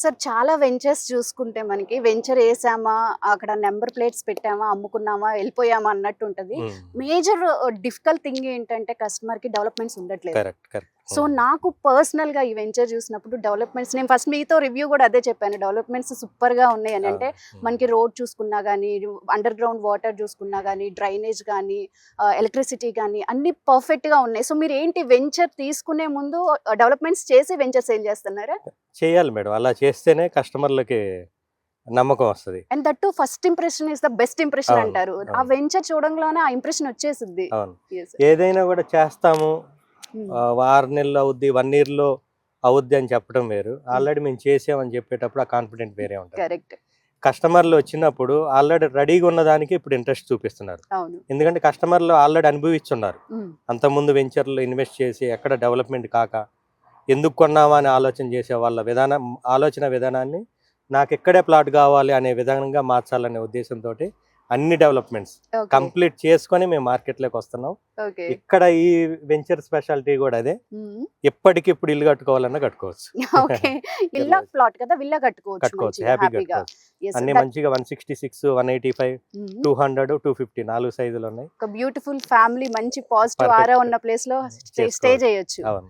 Sir చాలా ventures చూసుకుంటే మనకి వెంచర్ వేసామా, అక్కడ నెంబర్ ప్లేట్స్ పెట్టామా, అమ్ముకున్నామా, వెళ్ళిపోయామా అన్నట్టు ఉంటది. మేజర్ డిఫికల్ట్ థింగ్ ఏంటంటే కస్టమర్‌కి డెవలప్‌మెంట్స్ ఉండట్లేదు. Correct correct. సో నాకు పర్సనల్‌గా ఈ వెంచర్ చూసినప్పుడు డెవలప్‌మెంట్స్ నేను ఫస్ట్ మీతో రివ్యూ కూడా అదే చెప్పాను. డెవలప్‌మెంట్స్ సూపర్‌గా ఉన్నాయని. అంటే మనకి రోడ్ చూసుకున్నా గానీ, అండర్ గ్రౌండ్ వాటర్ చూసుకున్నా గానీ, డ్రైనేజ్ గానీ, ఎలక్ట్రిసిటీ గానీ అన్నీ పర్ఫెక్ట్‌గా ఉన్నాయి. సో మీరు ఏంటి వెంచర్ తీసుకునే ముందు డెవలప్‌మెంట్స్ చేసి వెంచర్ సేల్ చేస్తున్నారా? చేయాలి మేడం. అలా చేస్తేనే కస్టమర్లకి నమ్మకం వస్తది. And that to first impression is the best impression అవును, అంటారు. ఆ అవును. వెంచర్ చూడంగానే ఆ ఇంప్రెషన్ వచ్చేసిద్ది. అవును. Yes. ఏదైనా కూడా చేస్తాము, Hmm. 6 నెలలు అవుద్ది, 1 ఇయర్‌లో అవుద్ది అని చెప్పడం వేరు. ఆల్రెడీ మేము చేసామని చెప్పేటప్పుడు ఆ కాన్ఫిడెంట్ వేరే ఉంటది. కరెక్ట్. కస్టమర్లు వచ్చినప్పుడు ఆల్రెడీ రెడీగా ఉన్న దానికి ఇప్పుడు ఇంట్రెస్ట్ చూపిస్తున్నారు. అవును. ఎందుకంటే కస్టమర్లు ఆల్రెడీ అనుభవిస్తున్నారు. Hmm. అంతకుముందు వెంచర్‌లో ఇన్వెస్ట్ చేసి ఎక్కడ డెవలప్‌మెంట్ కాక ఎందుకు కొన్నామా అని ఆలోచన చేసే వాళ్ళ ఆలోచన విధానాన్ని నాకెక్కడే ప్లాట్ కావాలి అనే విధంగా మార్చాలనే ఉద్దేశంతోటి అన్ని డెవలప్మెంట్స్ Okay. కంప్లీట్ చేసుకొని మేము మార్కెట్లోకి వస్తున్నాం. Okay. ఇక్కడ ఈ వెంచర్ స్పెషాలిటీ కూడా అదే. Hmm. ఎప్పటికిప్పుడు ఇల్లు కట్టుకోవాలన్నా కట్టుకోవచ్చు. ఓకే. ఇల్లా ప్లాట్ కదా, విల్లా కట్టుకోవచ్చు మంచిగా హ్యాపీగా హ్యాపీగా. కట్టుకోవచ్చు. Yes. అన్ని మంచిగా 166, 185, 200, 250 4 సైజులు ఉన్నాయి. ఒక బ్యూటిఫుల్ ఫ్యామిలీ మంచి పాజిటివ్ Perfect. ఆరా ఉన్న ప్లేస్ లో స్టే చేసుకోవచ్చు. చేయొచ్చు. అవును.